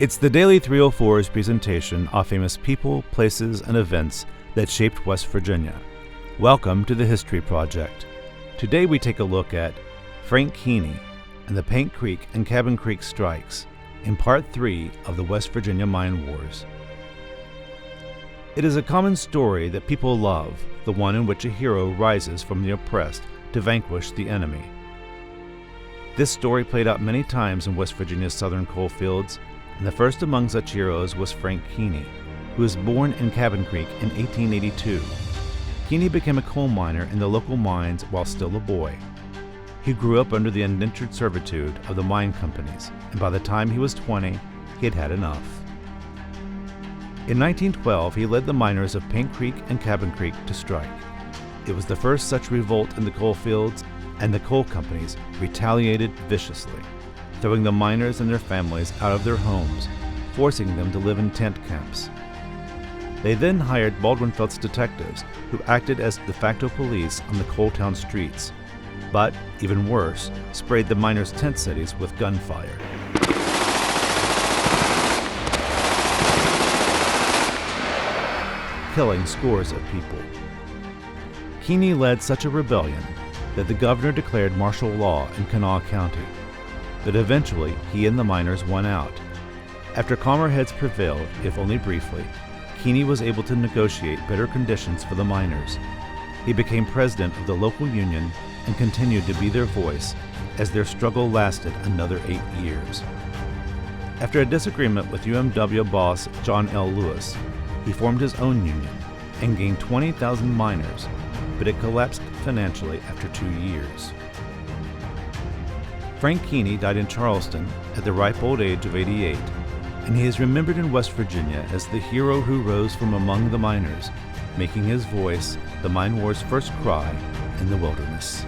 It's the Daily 304's presentation of famous people, places, and events that shaped West Virginia. Welcome to the History Project. Today we take a look at Frank Keeney and the Paint Creek and Cabin Creek strikes in Part 3 of the West Virginia Mine Wars. It is a common story that people love, the one in which a hero rises from the oppressed to vanquish the enemy. This story played out many times in West Virginia's southern coalfields, and the first among such heroes was Frank Keeney, who was born in Cabin Creek in 1882. Keeney became a coal miner in the local mines while still a boy. He grew up under the indentured servitude of the mine companies, and by the time he was 20, he had had enough. In 1912, he led the miners of Paint Creek and Cabin Creek to strike. It was the first such revolt in the coalfields, and the coal companies retaliated viciously, throwing the miners and their families out of their homes, forcing them to live in tent camps. They then hired baldwin-felts detectives who acted as de facto police on the coal town streets, but, even worse, sprayed the miners' tent cities with gunfire. Killing scores of people. Keeney led such a rebellion that the governor declared martial law in Kanawha County. But eventually, he and the miners won out. After calmer heads prevailed, if only briefly, Keeney was able to negotiate better conditions for the miners. He became president of the local union and continued to be their voice as their struggle lasted another 8 years. After a disagreement with UMWA boss John L. Lewis, he formed his own union and gained 20,000 miners, but it collapsed financially after 2 years. Frank Keeney died in Charleston at the ripe old age of 88, and he is remembered in West Virginia as the hero who rose from among the miners, making his voice the mine war's first cry in the wilderness.